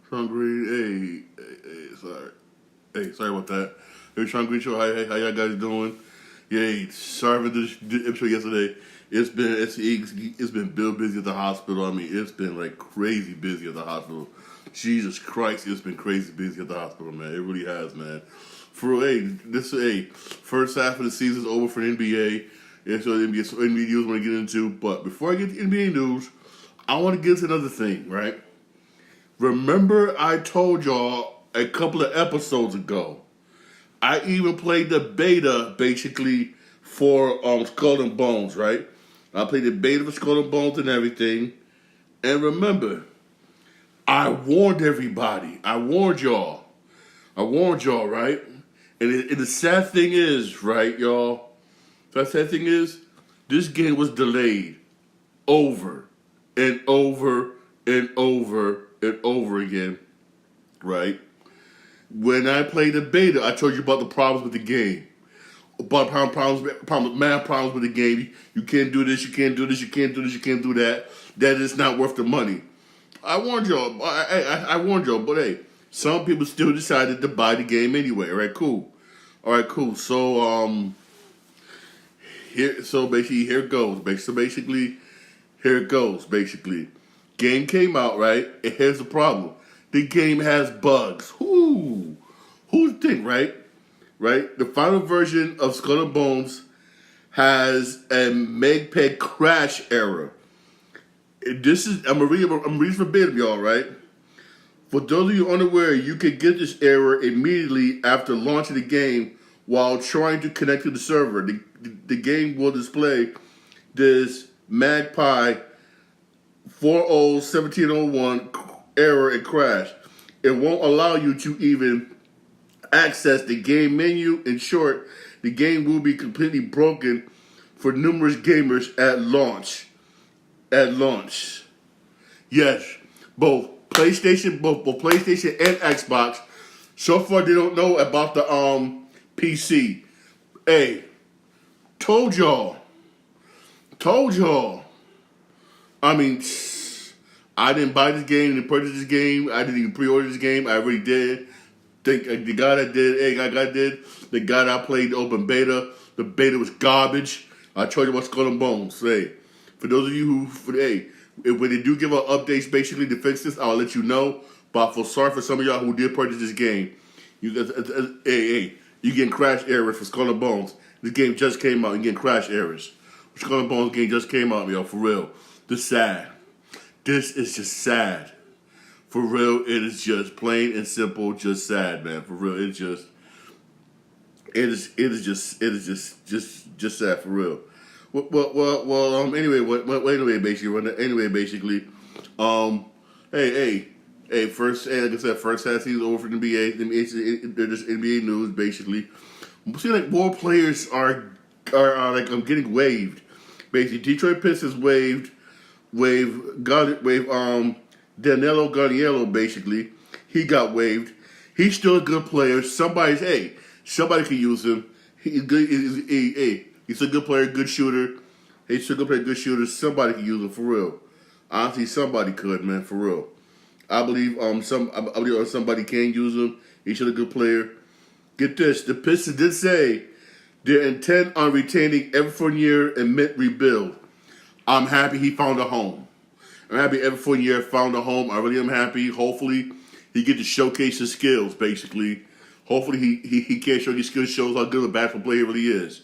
Sean Green, sorry. Hey, sorry about that. Hey, Sean Green Show, how y'all guys doing? Yeah, sorry for the episode yesterday. It's been real busy at the hospital. I mean, it's been like crazy busy at the hospital. Jesus Christ, it's been crazy busy at the hospital, man. It really has, man. For first half of the season's over for the NBA. And so NBA news I want to get into. But before I get to NBA news, I want to get to another thing, right? Remember I told y'all a couple of episodes ago, I even played the beta basically for Skull and Bones, right? I played the beta for Skull and Bones and everything. And remember, I warned everybody. I warned y'all, right? And the sad thing is, right, y'all? The sad thing is, this game was delayed over and over and over and over again, right? When I played the beta, I told you about the problems with the game. About problems with the game. You can't do this, you can't do this, you can't do this, you can't do that. That is not worth the money. I warned y'all. I warned y'all, but hey, some people still decided to buy the game anyway. All right, cool. So here it goes. Here it goes. Game came out, right? And here's the problem. The game has bugs. Who'd think, right? Right? The final version of Skull and Bones has a MegPeg crash error. I'm reading verbatim, y'all, right? For those of you unaware, you can get this error immediately after launching the game while trying to connect to the server. The game will display this Magpie 401701 error and crash. It won't allow you to even access the game menu. In short, the game will be completely broken for numerous gamers at launch. Yes, both PlayStation and Xbox. So far, they don't know about the PC. Hey, told y'all. I mean, I didn't buy this game, didn't purchase this game, I didn't even pre-order this game. I really did. The guy that did, the guy that I played the open beta, the beta was garbage. I told you about Skull and Bones. Hey, for those of you when they do give out updates basically to fix this, I'll let you know. But sorry for some of y'all who did purchase this game. You getting crash errors for Skull and Bones. This game just came out. You getting crash errors. Skull and Bones game just came out, yo. For real, this sad. This is just sad. For real, it is just plain and simple, just sad, man. For real, it is just sad. For real. Basically, first, like I said, first half season over for the NBA. They're just NBA news, basically. See, like more players are getting waived. Basically, Detroit Pistons waived Danilo Garniello. Basically, he got waived. He's still a good player. Somebody can use him. He's good. He's a good player, good shooter. He's a good player, good shooter. Somebody can use him for real. Honestly, somebody could, man, for real. I believe somebody can use him. He's still a good player. Get this: the Pistons did say they're intent on retaining Evan Fournier and Mint rebuild. I'm happy he found a home. I'm happy Evan Fournier found a home. I really am happy. Hopefully, he gets to showcase his skills. Basically, hopefully he can show his skills, shows how good of a basketball player he really is,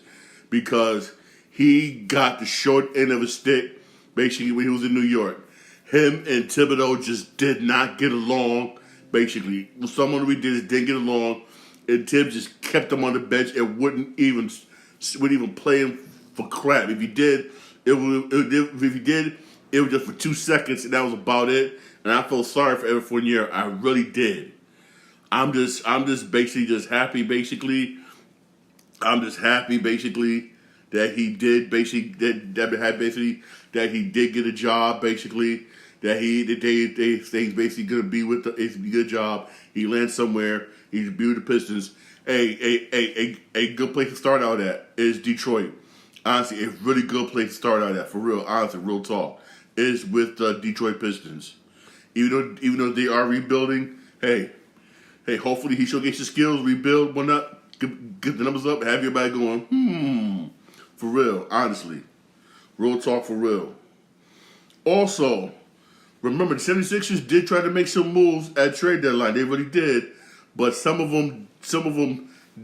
because he got the short end of a stick. Basically, when he was in New York, him and Thibodeau just did not get along. Basically, someone we didn't get along, and Tibbs just kept him on the bench and wouldn't even play him for crap. If he did, it was just for 2 seconds, and that was about it. And I felt sorry for Evan Fournier. I really did. I'm just basically just happy. Basically, I'm just happy. Basically, that he did. That he did get a job. Basically, that they say he's basically gonna be with the. It's a good job. He lands somewhere. He's be with the Pistons. A good place to start out at is Detroit. Honestly, a really good place to start out at, for real. Honestly, real talk, is with the Detroit Pistons. Even though they are rebuilding, hopefully he showcases his skills, rebuild, whatnot, get the numbers up, have everybody going, for real, honestly. Real talk for real. Also, remember the 76ers did try to make some moves at trade deadline. They really did, but some of them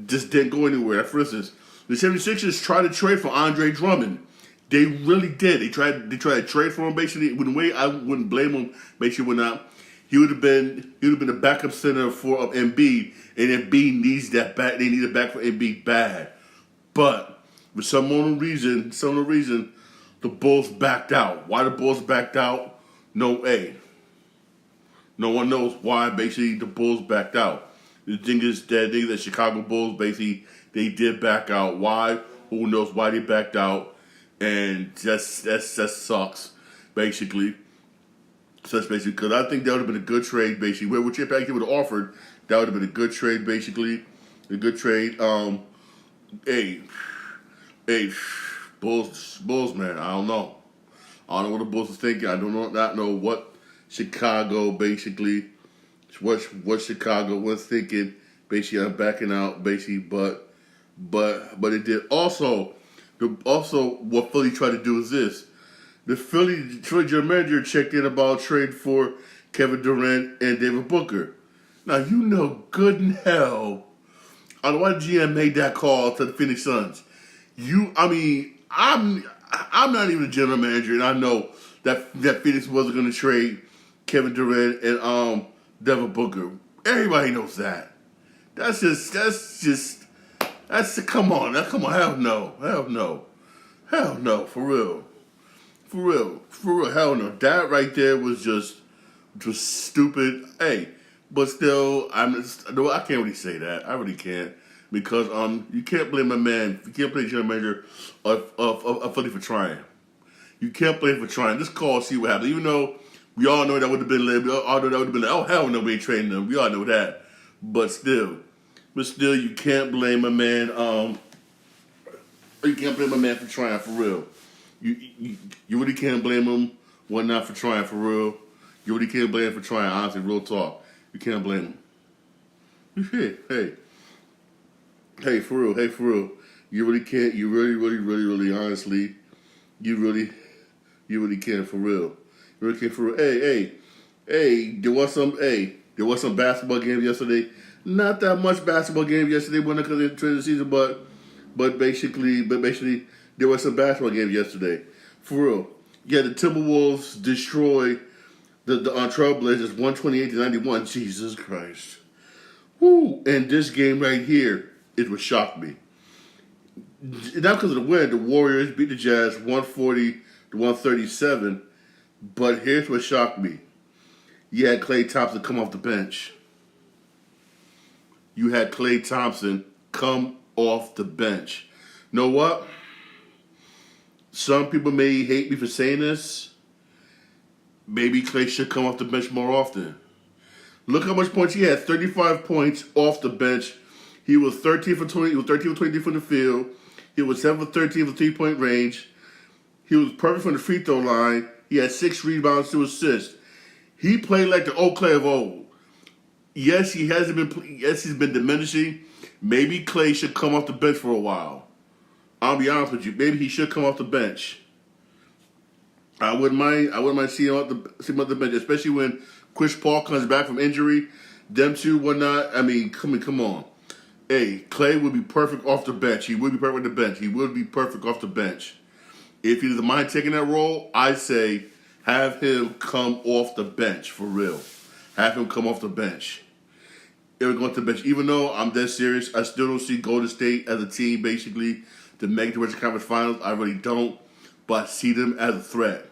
just didn't go anywhere. For instance, the 76ers tried to trade for Andre Drummond. They really did. They tried to trade for him basically. In a way, I wouldn't blame him. Basically, would not. He would have been the backup center for Embiid, and Embiid needs that back. They need a back for Embiid bad, but for some reason, the Bulls backed out. Why the Bulls backed out? No one knows why. Basically, the Bulls backed out. The thing is that Chicago Bulls basically they did back out. Why? Who knows why they backed out? And that sucks, basically. So that's basically because I think that would have been a good trade, basically. Whichever package they would have offered, that would have been a good trade, basically. A good trade. Hey, Bulls, man. I don't know what the Bulls are thinking. I do not know what Chicago basically, what Chicago was thinking. Basically, I'm backing out, basically, but it did. Also, what Philly tried to do is this. The Philly general manager checked in about trade for Kevin Durant and David Booker. Now, you know good and hell, I don't know why the GM made that call to the Phoenix Suns. I'm not even a general manager, and I know that Phoenix wasn't going to trade Kevin Durant and Devin Booker. Everybody knows that. That's come on, hell no, for real, hell no. That right there was just stupid. Hey, but still, I can't really say that. I really can't. Because you can't blame a man, you can't blame general manager of Philly for trying. You can't blame him for trying. Just call, see what happens. Even though we all know that would have been, oh hell no, we ain't trading them. We all know that. But still, you can't blame a man. You can't blame a man for trying for real. You really can't blame him not for trying for real. You really can't blame him for trying. Honestly, real talk. You can't blame him. Hey, for real. You really can't. You really, honestly, you really can't for real. You really can't for real. Hey. There was some basketball game yesterday. Not that much basketball game yesterday, wasn't because of the season, but basically, there was some basketball game yesterday. For real. Yeah, the Timberwolves destroy the Trailblazers 128-91. Jesus Christ. Woo! And this game right here, it would shock me. Not because of the win, the Warriors beat the Jazz 140-137. But here's what shocked me. You had Klay Thompson come off the bench. You know what? Some people may hate me for saying this. Maybe Klay should come off the bench more often. Look how much points he had. 35 points off the bench. He was 13 for 20. He was 13 for 23 from the field. He was 7 for 13 from 3-point range. He was perfect from the free throw line. He had 6 rebounds, 2 assists. He played like the old Klay of old. Yes, he's been diminishing. Maybe Klay should come off the bench for a while. I'll be honest with you. Maybe he should come off the bench. I wouldn't mind seeing him off the bench, especially when Chris Paul comes back from injury. Them two would not. I mean, come on. Hey, Klay would be perfect off the bench. He would be perfect off the bench. He would be perfect off the bench. If he doesn't mind taking that role, I say have him come off the bench for real. Have him come off the bench. If we're going to the bench, even though I'm dead serious, I still don't see Golden State as a team basically to make it to Western Conference Finals. I really don't, but I see them as a threat.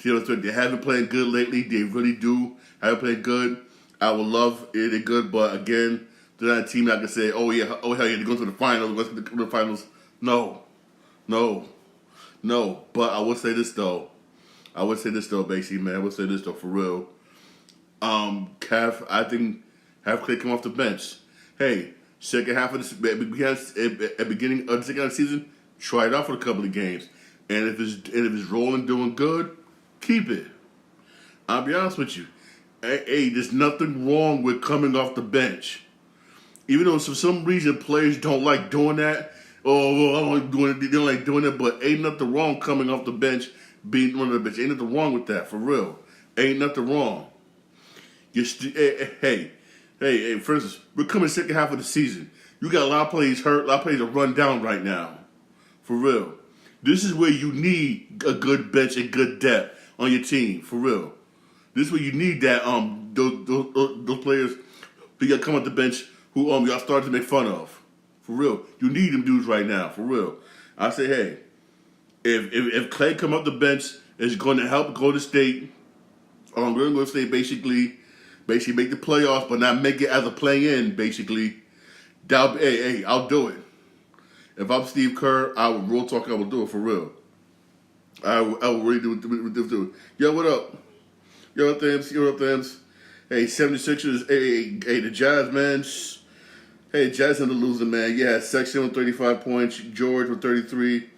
They haven't played good lately. They really do. Haven't played good. I would love it. They're good, but again, they're not a team that can say, oh hell yeah, they're going to the finals. Let's get to the finals. No. But I would say this though, basically, man. I would say this though, for real. Have Klay come off the bench. Hey, second half of at beginning of the second half of the season, try it out for a couple of games, and if it's rolling, doing good, keep it. I'll be honest with you. Hey, there's nothing wrong with coming off the bench. Even though for some reason players don't like doing that, I don't like doing it, they don't like doing it, but ain't nothing wrong coming off the bench, being on the bench. Ain't nothing wrong with that, for real. Ain't nothing wrong. Hey, for instance, we're coming second half of the season. You got a lot of players hurt, a lot of players are run down right now. For real. This is where you need a good bench and good depth on your team, for real. This is where you need that those players who got come off the bench who y'all started to make fun of. For real. You need them dudes right now, for real. I say, hey, if Clay come off the bench, it's going to help Golden State. Golden State basically make the playoffs, but not make it as a play-in, basically. I'll do it. If I'm Steve Kerr, I would real talk. I would do it for real. I would really do it. Yo, what up? Yo, what up, Thams? Hey, 76ers. Hey, the Jazz, man. Hey, Jazz ended up losing, man. Yeah, Sexton with 35 points, George with 33,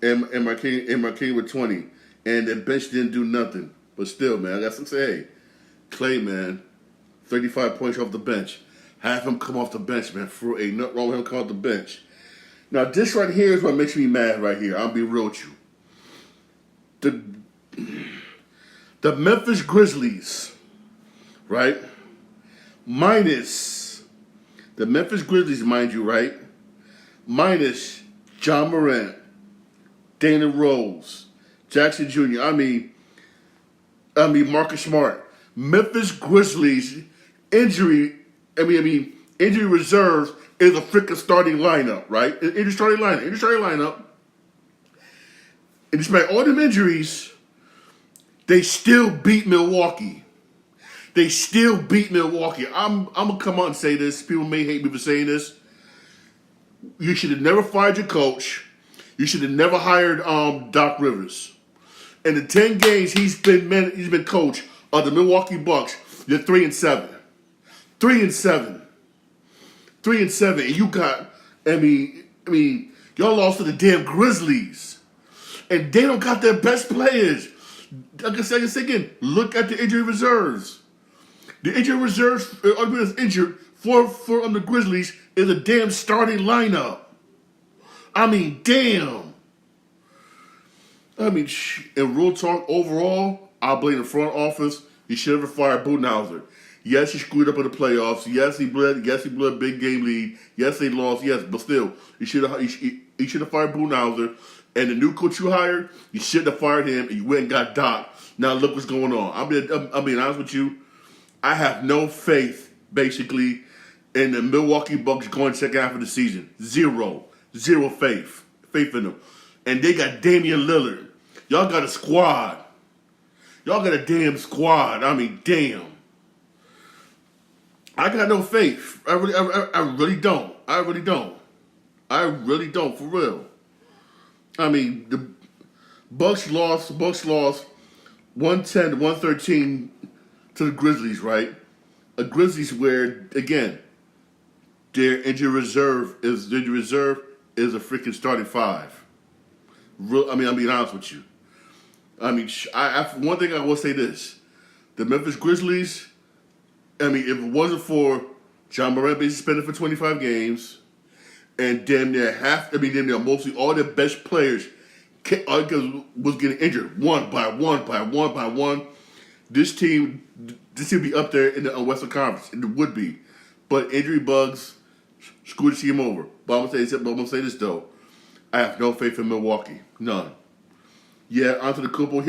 and Marquinhos with 20. And the bench didn't do nothing. But still, man, I got to say, hey, Clay, man, 35 points off the bench. Have him come off the bench, man. Ain't nothing wrong with him come off the bench. Now, this right here is what makes me mad right here. I'll be real with you. The Memphis Grizzlies, right? Minus the Memphis Grizzlies, mind you, right? Minus John Morant, Dana Rose, Jackson Jr. I mean Marcus Smart. Memphis Grizzlies injury reserves is a freaking starting lineup, right? Injury starting lineup. And despite all them injuries, they still beat Milwaukee. I'm gonna come out and say this. People may hate me for saying this. You should have never fired your coach. You should have never hired Doc Rivers. In the 10 games he's been coach of the Milwaukee Bucks, you're 3-7. 3-7. And you got, y'all lost to the damn Grizzlies. And they don't got their best players. Like I said again, look at the injury reserves. The injury reserves, everybody that's injured for the Grizzlies is a damn starting lineup. Damn. In real talk, overall, I blame the front office. He should have fired Budenholzer. Yes, he screwed up in the playoffs. Yes, he blew a big game lead. Yes, they lost. Yes, but still, he should have fired Budenholzer. And the new coach you hired, you shouldn't have fired him. And you went and got Doc. Now look what's going on. I'm being honest with you. I have no faith, basically, in the Milwaukee Bucks going second half of the season. Zero faith in them. And they got Damian Lillard. Y'all got a squad. Y'all got a damn squad. Damn. I got no faith. I really don't. I really don't, for real. The Bucks lost 110-113 to the Grizzlies, right? A Grizzlies where, again, their injury reserve is a freaking starting five. I'm being honest with you. One thing I will say this: the Memphis Grizzlies. If it wasn't for John Morant being suspended for 25 games, and damn near mostly all their best players was getting injured one by one. This team would be up there in the Western Conference. It would be, but injury bugs screwed the team over. But I'm gonna say this though: I have no faith in Milwaukee, none. Yeah, Antetokounmpo,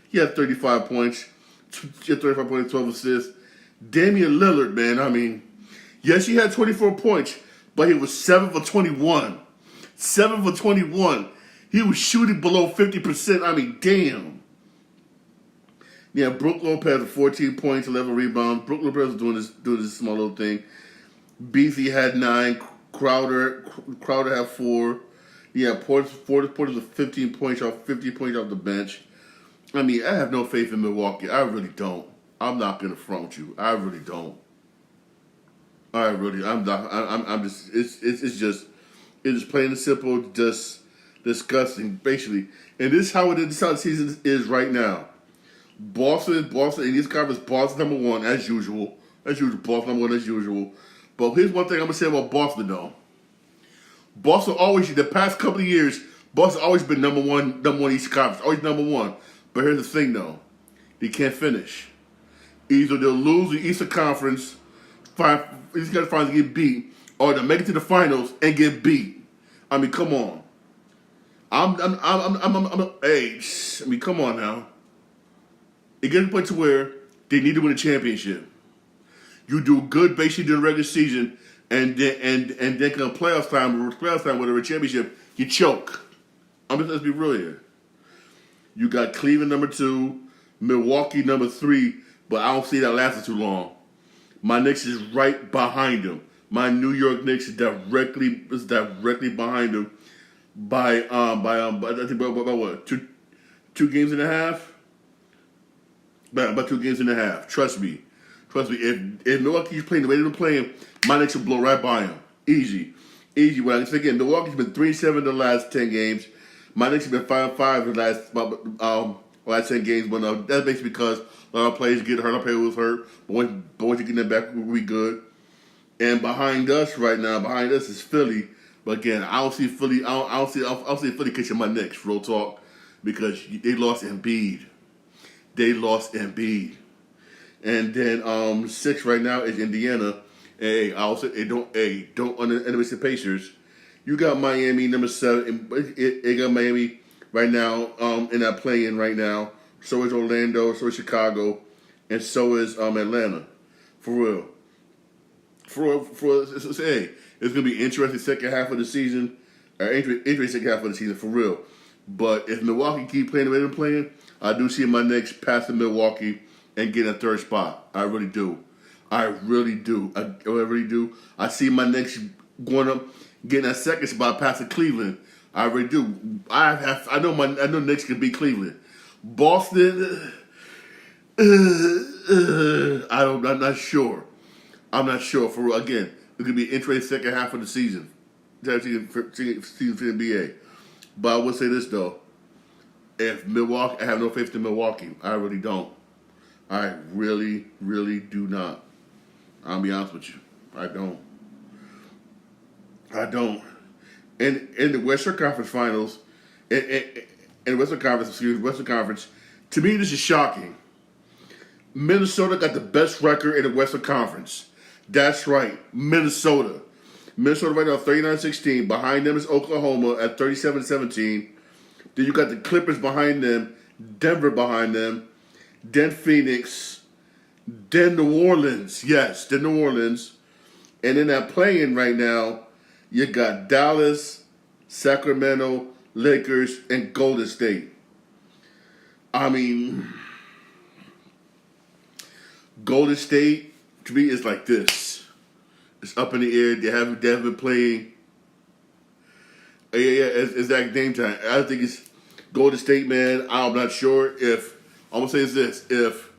he had 35 points, 12 assists. Damian Lillard, man, yes, he had 24 points, but he was 7 for 21. 7 for 21. He was shooting below 50%. Damn. Yeah, Brook Lopez with 14 points, 11 rebounds. Brook Lopez was doing this small little thing. Beasley had 9. Crowder had 4. Yeah, Porter's with 15 points off the bench. I have no faith in Milwaukee. I really don't. I'm not gonna front with you. I really don't. I'm not. It's just plain and simple, just disgusting, basically. And this is how the season is right now. Boston in this conference, Boston number one as usual. Boston number one as usual. But here's one thing I'm gonna say about Boston though. Boston always, the past couple of years, Boston always been number one East Conference, always number one. But here's the thing though, they can't finish. Either they'll lose the Eastern Conference, these guys finally get beat, or they'll make it to the finals and get beat. I mean, come on. Come on now. It gets to the point to where they need to win a championship. You do good basically during the regular season, and then come playoff time, whatever a championship, you choke. Let's be real here. You got Cleveland number 2, Milwaukee number 3, but I don't see that lasting too long. My Knicks is right behind them. My New York Knicks is directly behind them by I think by what 2 games and a half. About 2 games and a half. Trust me. If Milwaukee's playing the way they're playing, my Knicks will blow right by them. Easy. But I say again, Milwaukee's been 3-7 the last 10 games. My Knicks have been 5-5 the last 10 games. But that's basically because a lot of players get hurt. Our player was hurt. But once you get them back, we'll be good. And behind us right now, is Philly. But again, I don't see Philly. I don't see Philly catching my Knicks. Real talk, because they lost Embiid. And then 6 right now is Indiana. Hey, don't underestimate the Pacers. You got Miami number 7. It got Miami right now in that play-in right now. So is Orlando. So is Chicago, and so is Atlanta. For real. It's gonna be interesting second half of the season. Interesting second half of the season for real. But if Milwaukee keep playing the way they're playing, I do see my Knicks passing Milwaukee and getting a 3rd spot. I really do. I really do. I see my Knicks going up, getting a 2nd spot, passing Cleveland. I really do. I know Knicks can beat Cleveland. Boston, I'm not sure. For real. Again, it could be an interesting second half of the season. Season for the NBA. But I will say this though. If Milwaukee, I have no faith in Milwaukee. I really don't. I really, really do not. I'll be honest with you. I don't. In the Western Conference Finals, in the Western Conference, to me this is shocking. Minnesota got the best record in the Western Conference. That's right, Minnesota. Minnesota right now 39-16. Behind them is Oklahoma at 37-17. Then you got the Clippers behind them, Denver behind them, then Phoenix, then New Orleans. Yes, then New Orleans. And in that play-in right now, you got Dallas, Sacramento, Lakers, and Golden State. I mean, Golden State, to me, is like this. It's up in the air. They haven't been playing. It's that game time. I think it's Golden State, man. I'm not sure if, I'm going to say this, if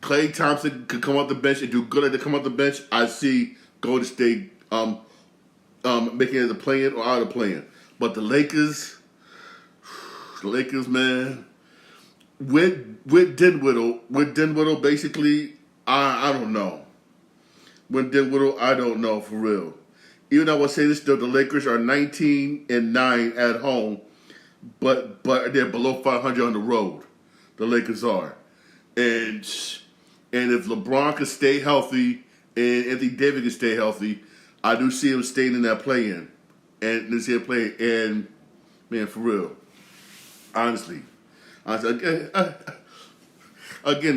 Klay Thompson could come off the bench and do good to come off the bench, I see Golden State making it as a play-in or out of play-in. But the Lakers, man, with Dinwiddie, basically, I don't know. With Dinwiddie, I don't know for real. Even though I will say this, though, the Lakers are 19-9 at home, but they're below 500 on the road. The Lakers are, and if LeBron can stay healthy and Anthony Davis can stay healthy, I do see him staying in that play-in, and this here play. And man, for real, honestly, again,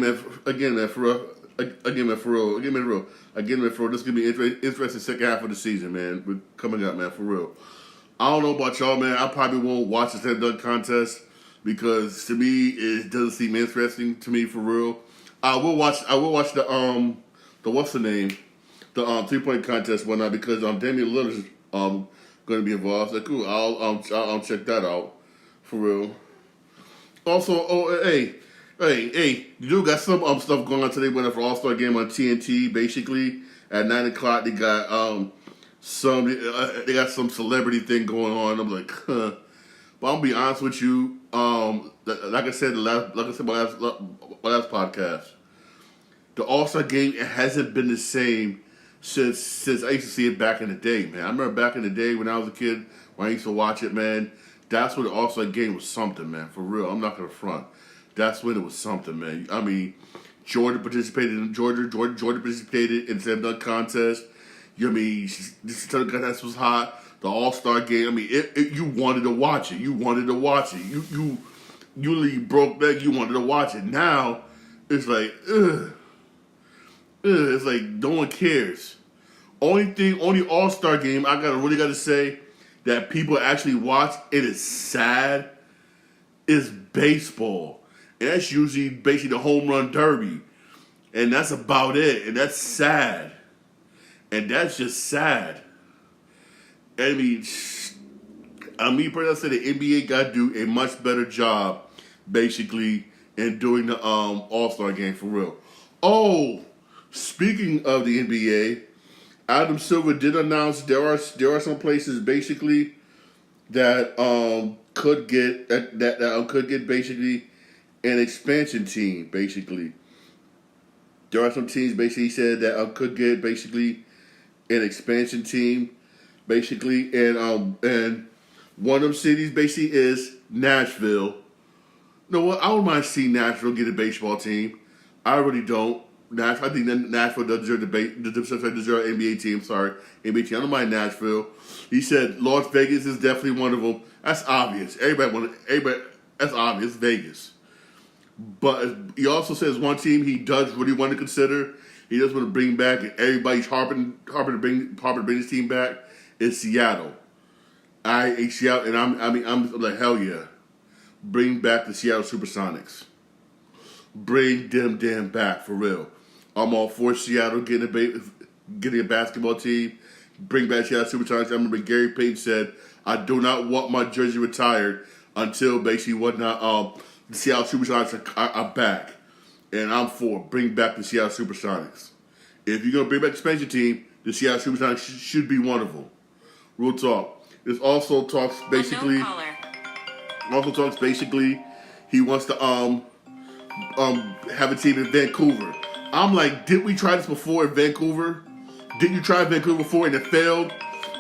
man, for real. This is gonna be interesting second half of the season, man. We're coming up, man, for real. I don't know about y'all, man. I probably won't watch the slam dunk contest because to me it doesn't seem interesting to me for real. I will watch the what's the name? The 3-point contest whatnot because Damian Lillard's going to be involved. So cool. I'll check that out for real. Also, hey, you do got some stuff going on today. Went for All-Star game on TNT. Basically, at 9:00, they got some celebrity thing going on. I'm like, huh. But But I'm gonna be honest with you. Like I said, my last podcast, the All-Star game, it hasn't been the same since I used to see it back in the day, man. I remember back in the day when I was a kid, when I used to watch it, man. That's when the All-Star game was something, man. For real, I'm not gonna front. That's when it was something, man. I mean, Georgia participated in the slam dunk contest. You know what I mean? This contest was hot. The All-Star game. I mean, you wanted to watch it. You wanted to watch it. You really broke back. You wanted to watch it. Now it's like, ugh. It's like no one cares. Only All-Star game I really gotta say that people actually watch, it is sad, is baseball. And that's usually basically the home run derby. And that's about it. And that's sad. And that's just sad. I mean, personally, I say the NBA got to do a much better job, basically, in doing the All-Star game for real. Oh, speaking of the NBA, Adam Silver did announce there are some places basically that could get basically an expansion team. Basically, there are some teams basically he said that could get basically an expansion team. Basically, and one of them cities basically is Nashville. You know what? I don't mind seeing Nashville get a baseball team. I really don't. I think that Nashville does deserve an NBA team. Sorry, NBA team. I don't mind Nashville. He said Las Vegas is definitely one of them. That's obvious. Everybody. That's obvious. Vegas. But he also says one team he does really want to consider. He does want to bring back, and everybody's harping to bring his team back. Is Seattle. Seattle, and I'm like, hell yeah. Bring back the Seattle Supersonics. Bring them damn back, for real. I'm all for Seattle getting a basketball team. Bring back Seattle Supersonics. I remember Gary Payton said, I do not want my jersey retired until basically the Seattle Supersonics are back. And I'm for bring back the Seattle Supersonics. If you're going to bring back the expansion team, the Seattle Supersonics should be one of them. Real talk. This also talks basically. He wants to have a team in Vancouver. I'm like, did we try this before in Vancouver? Didn't you try Vancouver before and it failed?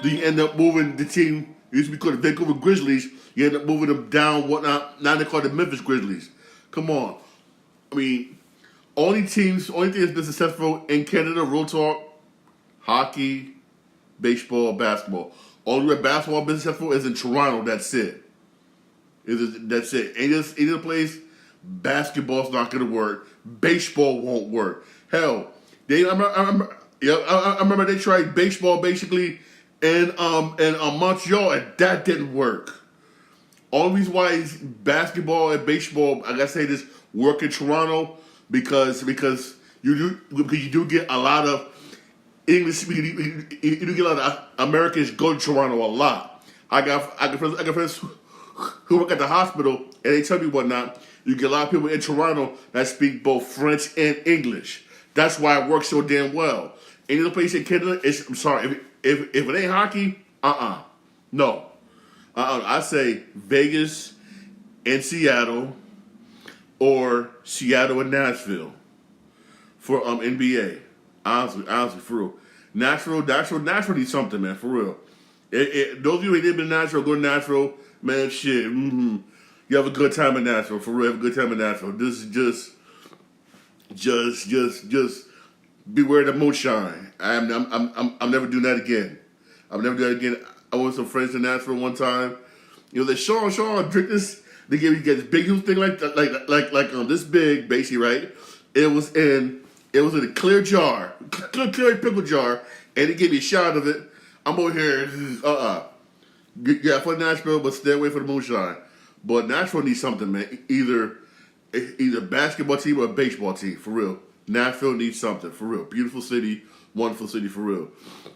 Do you end up moving the team? It used to be called the Vancouver Grizzlies. You end up moving them down. Whatnot. Now they're called the Memphis Grizzlies. Come on. I mean, only thing that's been successful in Canada. Real talk. Hockey, baseball, basketball. Only where basketball been successful is in Toronto. That's it. That's it. Any other place, basketball's not going to work. Baseball won't work. Hell, I remember they tried baseball basically in Montreal, and that didn't work. Only reason why basketball and baseball, I gotta say this, work in Toronto because you do get a lot of English speaking. You do get a lot of Americans go to Toronto a lot. I got friends who work at the hospital, and they tell me whatnot. You get a lot of people in Toronto that speak both French and English. That's why it works so damn well. Any other place in Canada, I'm sorry, if it ain't hockey, no. I say Vegas and Seattle, or Seattle and Nashville for NBA. Honestly, for real. Nashville needs something, man, for real. Those of you who ain't been to Nashville, go to Nashville, man, shit. Mm-hmm. You have a good time in Nashville, for real. Have a good time in Nashville. This is just beware the moonshine. I'm never doing that again. I'm never doing that again. I went with some friends in Nashville one time. You know, they Sean, drink this. They gave you this big huge thing like this big, basically, right? It was in a clear jar, clear pickle jar, and they gave me a shot of it. I'm over here, yeah, for Nashville, but stay away from the moonshine. But Nashville needs something, man. Either basketball team or a baseball team, for real. Nashville needs something, for real. Beautiful city, wonderful city, for real.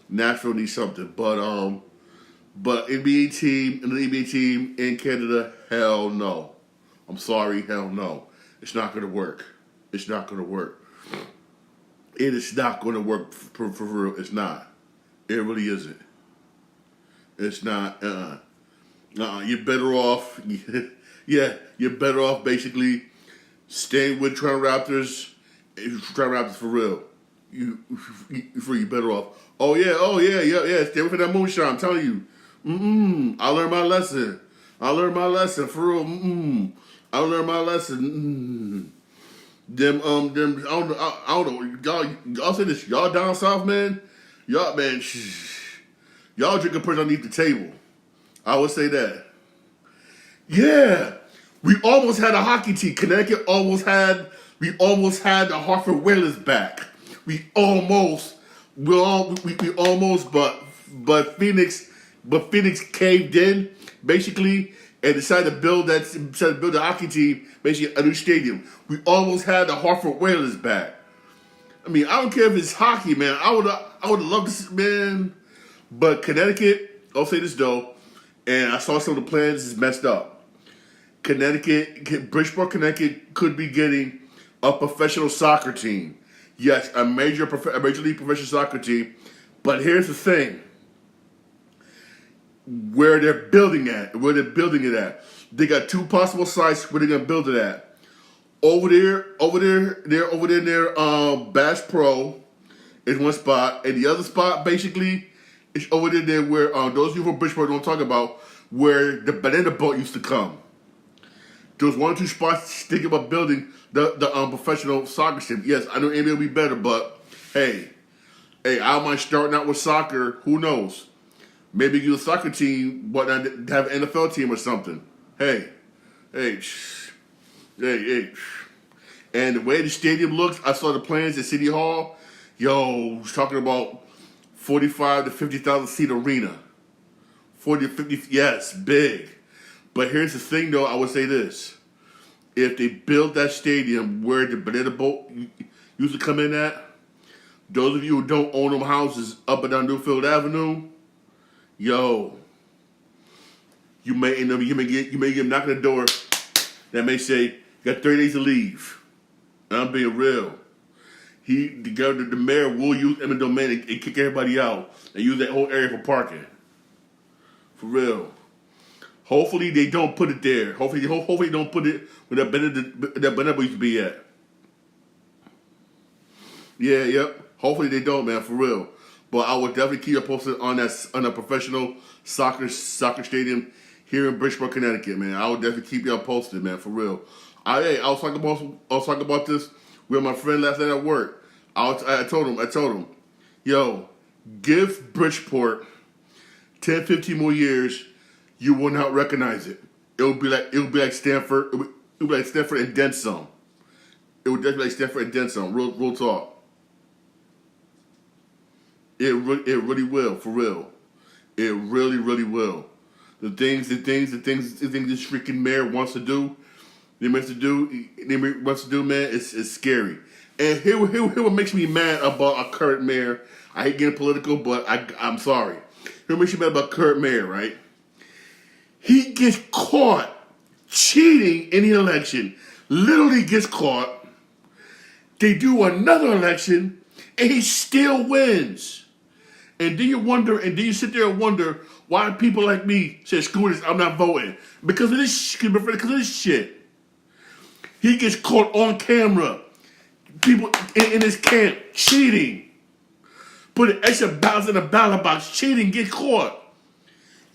Nashville needs something, but NBA team in Canada, hell no. I'm sorry, hell no. It's not gonna work. It's not gonna work. It is not gonna work for real. It's not. It really isn't. It's not. You're better off. Yeah, you're better off basically staying with Toronto Raptors. Toronto Raptors for real. You, you better off. Oh yeah. Stay away from that moonshine. I'm telling you. I learned my lesson. I learned my lesson for real. I learned my lesson. Them. I don't know. Y'all say this. Y'all down south, man. Y'all, man. Y'all drinking perch underneath the table. I would say that. Yeah, we almost had a hockey team. Connecticut almost had. We almost had the Hartford Whalers back. We almost. We almost. But Phoenix caved in basically and decided to build a hockey team, basically a new stadium. We almost had the Hartford Whalers back. I mean, I don't care if it's hockey, man. I would love to see, man. But Connecticut, I'll say this though, and I saw some of the plans is messed up. Bridgeport, Connecticut could be getting a professional soccer team. Yes, a major league professional soccer team. But here's the thing: where they're building it at. They got two possible sites where they're gonna build it at. Over there near Bass Pro is one spot, and the other spot basically is over there where those people from Bridgeport don't talk about where the banana boat used to come. There's one or two spots thinking about building the professional soccer team. Yes, I know NBA will be better, but hey, I might starting out with soccer. Who knows? Maybe get a soccer team, but have an NFL team or something. Hey. And the way the stadium looks, I saw the plans at City Hall. Yo, talking about 45 to 50,000 seat arena. 40 to 50, yes, big. But here's the thing, though. I would say this: if they build that stadium where the banana boat used to come in at, those of you who don't own them houses up and down Newfield Avenue, yo, you may get knocked on the door that may say you got 30 days to leave. And I'm being real. The mayor will use eminent domain and kick everybody out and use that whole area for parking. For real. Hopefully they don't put it there. Hopefully they don't put it where that banana used to be at. Yeah, yep. Hopefully they don't, man, for real. But I would definitely keep you posted on a professional soccer stadium here in Bridgeport, Connecticut, man. I would definitely keep y'all posted, man, for real. I was talking about this with my friend last night at work. I told him, yo, give Bridgeport 10, 15 more years, you will not recognize it. It would be like Stanford. It would be like Stanford and then some. It would definitely be like Stanford and then some. Real talk. It really will, for real. It really, really will. The things this freaking mayor wants to do, man, it's scary. And here what makes me mad about our current mayor. I hate getting political, but I'm sorry. Here what makes me mad about current mayor, right? He gets caught cheating in the election. Literally gets caught. They do another election, and he still wins. And do you sit there and wonder why people like me say, screw this, I'm not voting? Because of this shit. He gets caught on camera. People in his camp cheating. Putting extra ballots in the ballot box, cheating, get caught.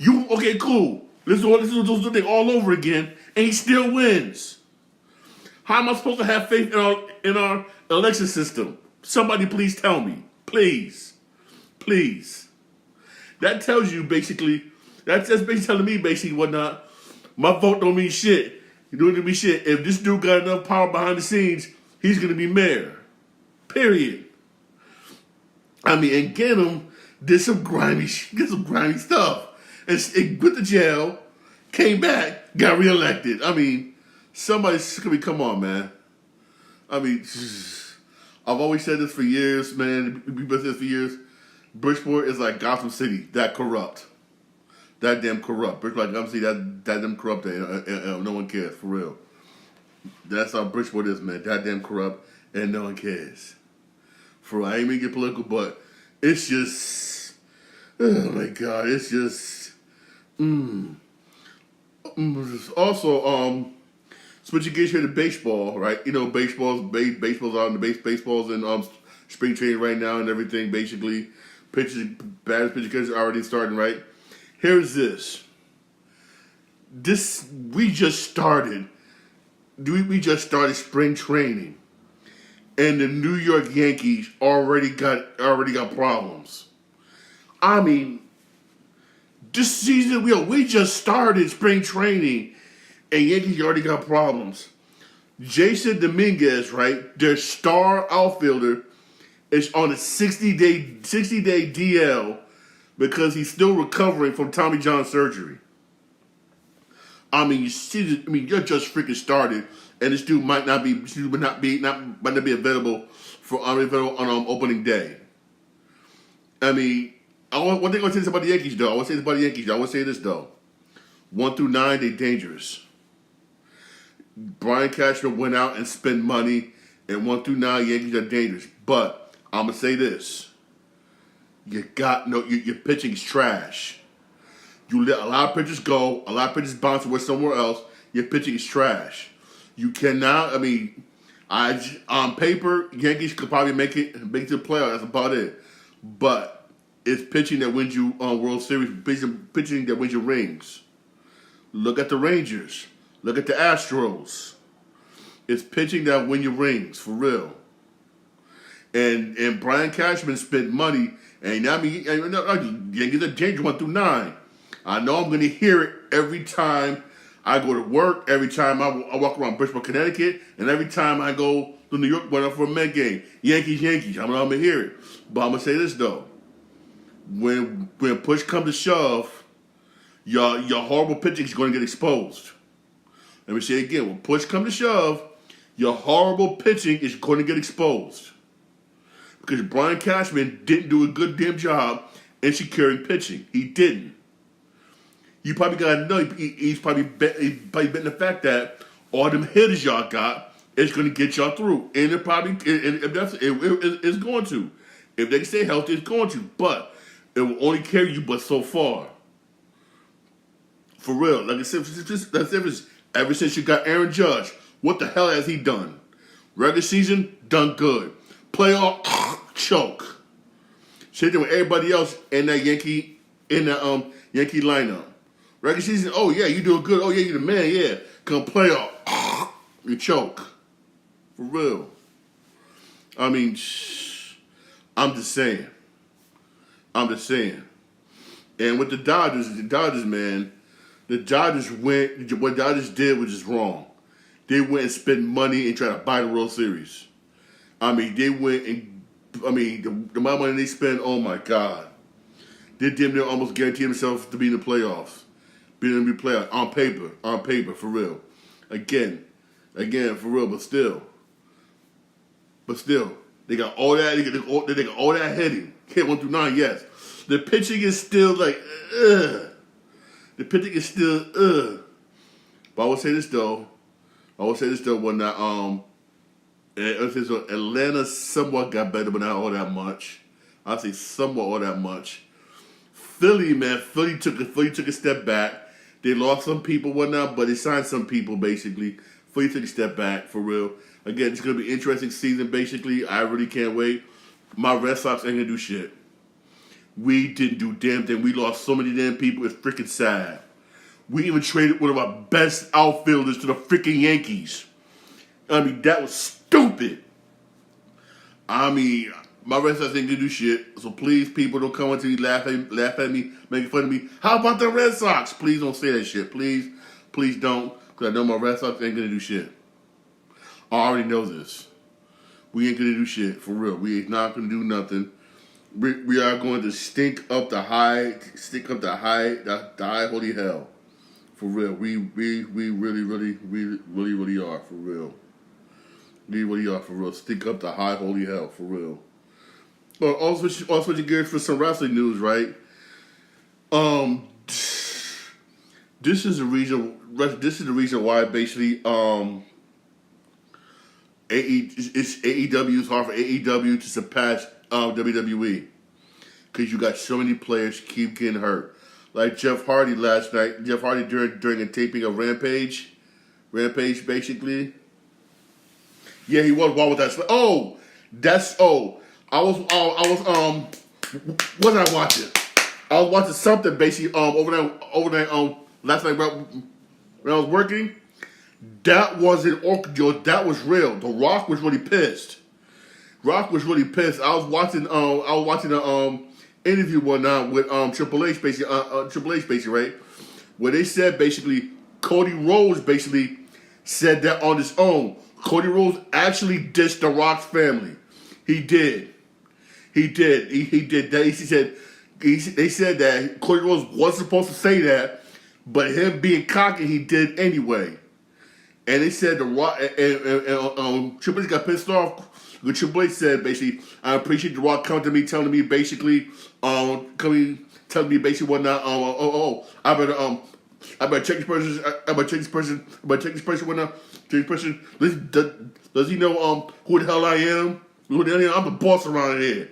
Okay, cool. This is the thing all over again, and he still wins. How am I supposed to have faith in our election system? Somebody please tell me. Please. That tells you basically, that's basically telling me basically whatnot. My vote don't mean shit. It don't mean shit. If this dude got enough power behind the scenes, he's gonna be mayor. Period. I mean, and Ghanem did some grimy stuff. And went to jail, came back, got reelected. I mean, come on, man. I mean, I've always said this for years, man. We've been saying this for years. Bridgeport is like Gotham City, that corrupt. That damn corrupt. Bridgeport, like Gotham City, that damn corrupt. No one cares, for real. That's how Bridgeport is, man. That damn corrupt, and no one cares. For real, I ain't mean to get political, but it's just, oh my God, it's just, switching gears here to baseball, right? You know, baseball's out in the baseball's in spring training right now and everything. Basically, pitchers are already starting, right? Here's this. We just started. We just started spring training, and the New York Yankees already got problems. I mean, this season we just started spring training, and Yankees already got problems. Jason Dominguez, right, their star outfielder, is on a 60-day DL because he's still recovering from Tommy John surgery. I mean, you're just freaking started, and this dude might not be available on opening day. I mean, one thing I want to say about the Yankees, though. I want to say this, though. 1 through 9, they're dangerous. Brian Cashman went out and spent money, and 1 through 9, Yankees are dangerous. But I'm gonna say this: your pitching's trash. You let a lot of pitchers go, a lot of pitchers bounce away somewhere else. Your pitching is trash. You cannot. I mean, on paper, Yankees could probably make it to the playoffs. That's about it. But it's pitching that wins you World Series. Pitching that wins you rings. Look at the Rangers. Look at the Astros. It's pitching that win you rings for real. And Brian Cashman spent money, and I mean, Yankees are dangerous 1 through 9. I know I'm going to hear it every time I go to work, every time I walk around Bridgeport, Connecticut, and every time I go to New York for a Met game. Yankees. I'm going to hear it. But I'm going to say this, though. When push comes to shove, your horrible pitching is going to get exposed. Let me say it again. When push comes to shove, your horrible pitching is going to get exposed. Because Brian Cashman didn't do a good damn job in securing pitching. He didn't. You probably got to know he's probably betting the fact that all them hitters y'all got is going to get y'all through, and it's going to. If they stay healthy, it's going to, but it will only carry you but so far. For real, like I said, ever since you got Aaron Judge, what the hell has he done? Regular season, done good. Playoff, choke. Same thing with everybody else in that Yankee lineup. Regular season, oh yeah, you doing good. Oh yeah, you the man. Yeah, come playoff, you choke. For real. I mean, I'm just saying. And with the Dodgers, man, the Dodgers went. What Dodgers did was just wrong. They went and spent money and tried to buy the World Series. I mean, they went and, the amount of money they spent, oh my God. They damn near almost guaranteed themselves to be in the playoffs. Being in the playoffs, on paper, for real. Again, for real, but still. They got all that, they got all that hitting. Hit 1 through 9, yes. The pitching is still like, ugh. The pitching is still, ugh. But I will say this though, when Atlanta somewhat got better, but not all that much. I'd say somewhat all that much. Philly took a step back. They lost some people, whatnot, but they signed some people, basically. Philly took a step back, for real. Again, it's going to be an interesting season, basically. I really can't wait. My Red Sox ain't going to do shit. We didn't do damn thing. We lost so many damn people. It's freaking sad. We even traded one of our best outfielders to the freaking Yankees. I mean, that was stupid. I mean, my Red Sox ain't gonna do shit. So please, people, don't come up to me, laugh at me, making fun of me. How about the Red Sox? Please don't say that shit. Please don't. Because I know my Red Sox ain't gonna do shit. I already know this. We ain't gonna do shit, for real. We ain't not gonna do nothing. We are going to stink up the high holy hell. For real. We really are, for real. We really are, for real. Stink up the high holy hell, for real. Well, also switching gears for some wrestling news, right? This is the reason why basically it's AEW's hard for AEW to surpass WWE, because you got so many players keep getting hurt. like Jeff Hardy last night. Jeff Hardy during a taping of Rampage. Rampage, basically. Yeah, he was wild with that. Oh, I was what was I watching? I was watching something basically over there last night when I was working. That wasn't orchid. That was real. The Rock was really pissed. Rock was really pissed. I was watching an interview one night with Triple H basically, right? Where they said basically Cody Rhodes basically said that on his own. Cody Rhodes actually dissed the Rock's family. He did. He did. He did that. They said that Cody Rhodes wasn't supposed to say that, but him being cocky, he did anyway. And they said the Rock and Triple H got pissed off. Triple H said basically, I appreciate the Rock coming to me, telling me basically, telling me basically whatnot. I better check this person. I better check this person. I better check this person. Whatnot. Check this person. Does he know who the hell I am? Who the hell I am? I'm the boss around here.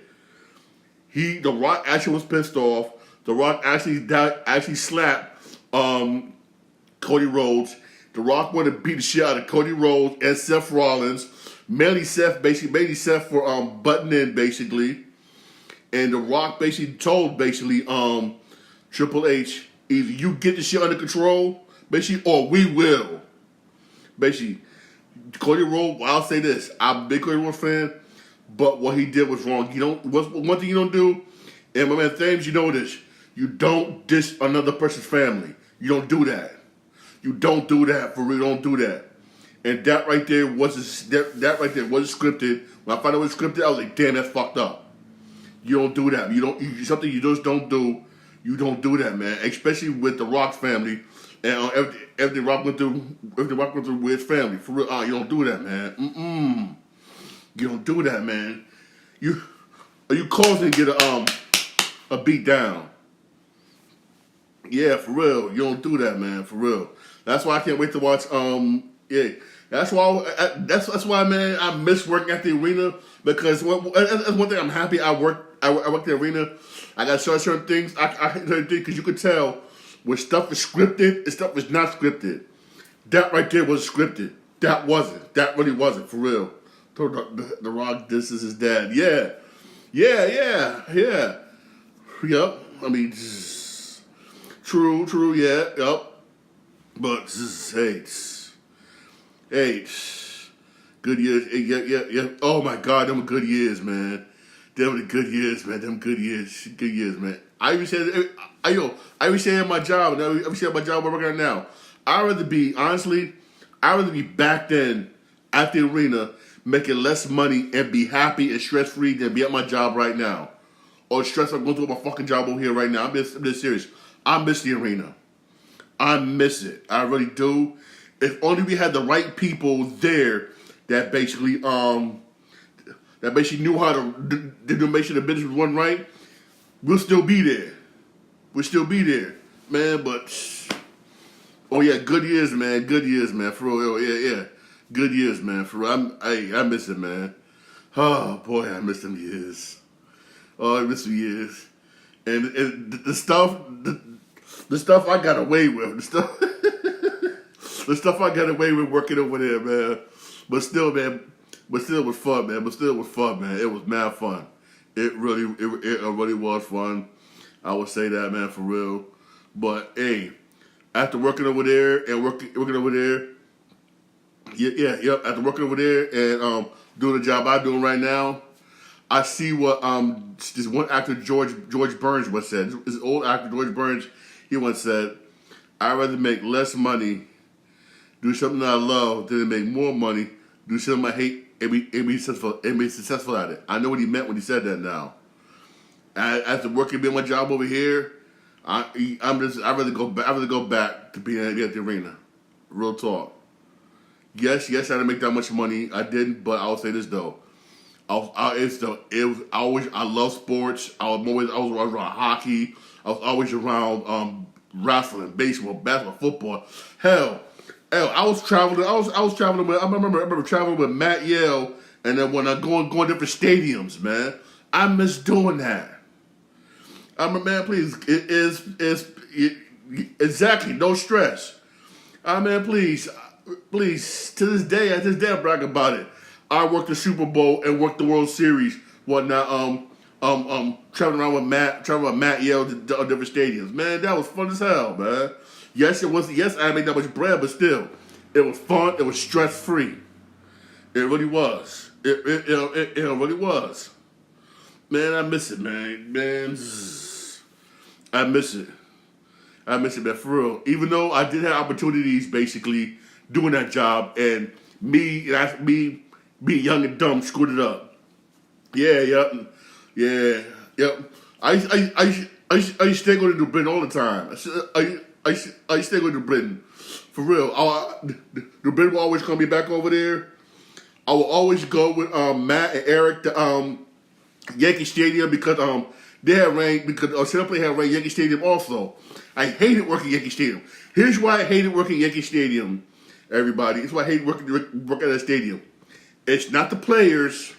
The Rock actually was pissed off. The Rock actually slapped Cody Rhodes. The Rock wanted to beat the shit out of Cody Rhodes and Seth Rollins. Mainly Seth for butting in basically. And The Rock basically told Triple H, either you get the shit under control, basically, or we will. Basically, Cody Rhodes, I'll say this, I'm a big Cody Rhodes fan, but what he did was wrong. One thing you don't do, and my man Thames, you know this, you don't diss another person's family. You don't do that. You don't do that. For real, don't do that. And that right there wasn't scripted. When I found out it was scripted, I was like, damn, that's fucked up. You don't do that. Something you just don't do. You don't do that, man. Especially with the Rock family and everything Rock went through with his family. For real, you don't do that, man. You don't do that, man. You causing to get a beat down. Yeah, for real. You don't do that, man. For real. That's why I can't wait to watch. That's why, man. I miss working at the arena because that's one thing I'm happy. I work the arena. I got certain things. I certain things because you could tell when stuff is scripted and stuff is not scripted. That right there was scripted. That wasn't. That really wasn't for real. The Rock, this is his dad. Yeah. Yep. I mean, true. Yeah. Yep. But hey, good years. Yeah. Oh my God, them were good years, man. Them were the good years, man. Them good years, man. I even say at my job. I even say at my job where I'm working at now. I'd rather be back then at the arena making less money and be happy and stress free than be at my job right now, or stress I'm going through my fucking job over here right now. I'm just serious. I miss the arena. I miss it. I really do. If only we had the right people there that basically knew how to make sure the business was run right, we'll still be there. Man. But oh yeah, good years, man. For real, yeah. Good years, man. For real, I miss it, man. Oh boy, I miss them years. Oh, I miss them years. And the stuff I got away with, the stuff I got away with working over there, man. But still it was fun, man. It was mad fun. It really was fun. I would say that, man, for real. But hey, after working over there and working over there, after working over there and doing the job I'm doing right now, I see what this one actor George Burns once said. This old actor George Burns, he once said, "I'd rather make less money, do something that I love, than to make more money, do something I hate, and be successful at it." I know what he meant when he said that. Now, after working being my job over here, I'd rather go back to being at the arena. Real talk. Yes, I didn't make that much money. I didn't, but I'll say this though. I love sports. I was around hockey. I was always around wrestling, baseball, basketball, football. Hell, I was traveling. I remember traveling with Matt Yale, and then when I going different stadiums, man. I miss doing that. I'm a man. Please, exactly no stress. I mean, please. To this day, I brag about it. I worked the Super Bowl and worked the World Series. Whatnot. Traveling with Matt Yale to different stadiums. Man, that was fun as hell, man. Yes, it was. Yes, I didn't make that much bread, but still, it was fun. It was stress free. It really was. It really was. Man, I miss it, man. Man, I miss it. I miss it, man, for real. Even though I did have opportunities, basically doing that job, and me being young and dumb, screwed it up. Yeah, yep, yeah, yep. I used to stay going to Britain all the time. I used to stay going to Britain, for real. The Britain will always call me back over there. I will always go with Matt and Eric to Yankee Stadium because they had rain because Cineplay had rain Yankee Stadium also. I hated working Yankee Stadium. Here's why I hated working Yankee Stadium, everybody. It's why I hate working at that stadium. It's not the players,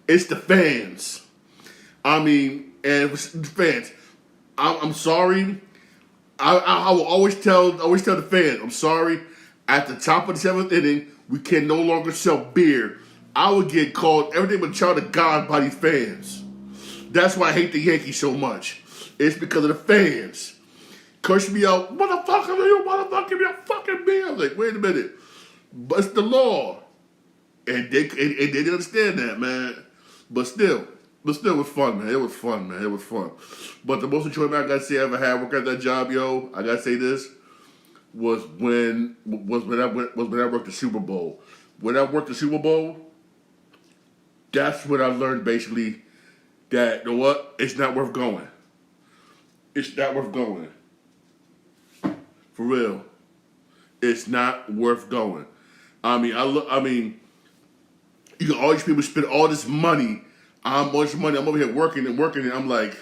it's the fans. I mean, and the fans. I'm sorry. I will always tell the fans, I'm sorry. At the top of the seventh inning, we can no longer sell beer. I would get called everything but child of God by these fans. That's why I hate the Yankees so much. It's because of the fans. Curse me out, motherfucker, you motherfucker, give me a fucking beer. I'm like, wait a minute. But it's the law. And they didn't understand that, man. But still, it was fun, man. It was fun, man. It was fun. But the most enjoyment I gotta say I ever had working at that job, yo, I gotta say this, was when I worked the Super Bowl. When I worked the Super Bowl, that's when I learned basically that, you know what, it's not worth going. It's not worth going. For real. It's not worth going. I mean, you can all these people spend all this money. I'm over here working, and I'm like,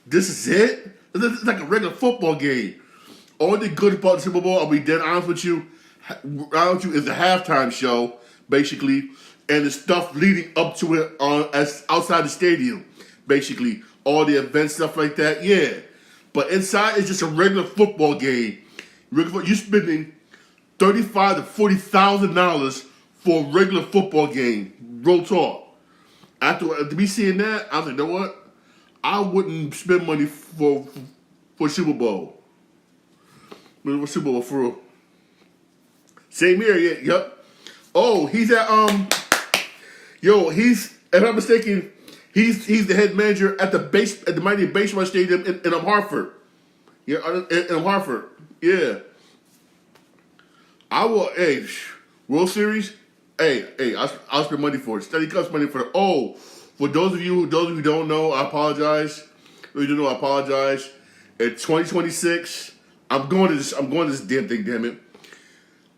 this is it? It's like a regular football game. Only good about the Super Bowl, I'll be dead honest with you, is the halftime show, basically, and the stuff leading up to it outside the stadium, basically. All the events, stuff like that, yeah. But inside, it's just a regular football game. You're spending $35,000 to $40,000 for a regular football game. Real talk. After to be seeing that, I was like, you know what? I wouldn't spend money for Super Bowl. For Super Bowl for real. Same here, yeah, yep. Oh, he's at he's, if I'm not mistaken, he's the head manager at the Mighty Baseball Stadium in Hartford. Yeah, in Hartford. Yeah. I will. Hey, World Series. Hey, I'll spend money for it. Steady cuts money for it. Oh, for those of you who don't know, I apologize. If you don't know, I apologize. In 2026, I'm going to this damn thing. Damn it.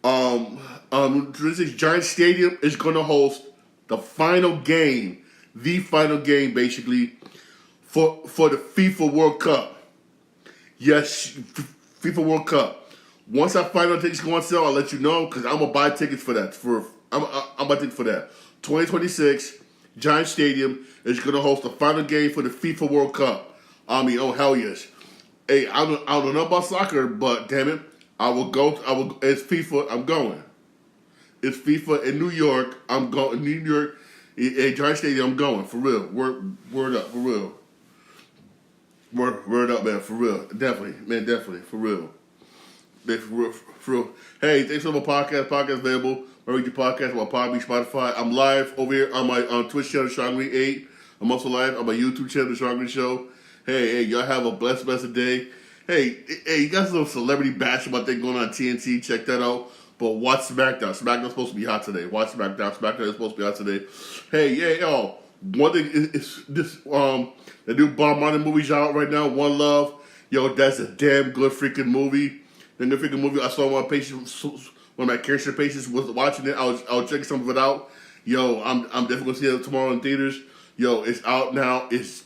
2026 Giant Stadium is going to host the final game, basically, for the FIFA World Cup. Yes, FIFA World Cup. Once I find out tickets go on sale, I'll let you know because I'm gonna buy tickets for that. I'm buying tickets for that. 2026 Giant Stadium is gonna host the final game for the FIFA World Cup. I mean, oh hell yes. Hey, I don't know about soccer, but damn it, I will go. It's FIFA. I'm going. It's FIFA in New York. I'm going. New York, a Giant Stadium. I'm going for real. Word up for real. Word up, man. For real. Definitely, man. Definitely for real. For real. Hey, thanks for my podcast. Podcast available. My radio podcast on Podbean, Spotify. I'm live over here on my Twitch channel, Strongly 8. I'm also live on my YouTube channel, The Strongly Show. Hey, y'all have a blessed day. Hey, you got some celebrity basketball thing going on TNT. Check that out. But watch SmackDown. SmackDown's supposed to be hot today. Watch SmackDown. SmackDown is supposed to be hot today. Hey, yeah, yo. One thing is this the new Bob Marley movie's out right now. One Love. Yo, that's a damn good freaking movie. The freaking movie, I saw one of my cancer patients was watching it. I was checking some of it out. Yo, I'm definitely gonna see it tomorrow in theaters. Yo, it's out now. It's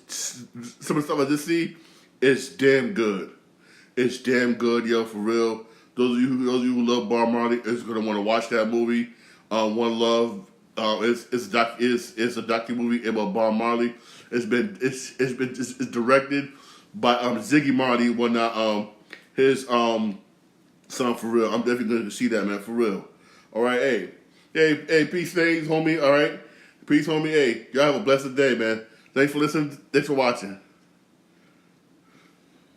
some of the stuff I just see. It's damn good. It's damn good, yo, for real. Those of you who love Bob Marley is gonna want to watch that movie. One Love. It's a docu movie about Bob Marley. It's directed by Ziggy Marley, whatnot. His son, for real. I'm definitely going to see that, man, for real. All right, hey, peace, things, homie. All right, peace, homie. Hey, y'all have a blessed day, man. Thanks for listening. Thanks for watching.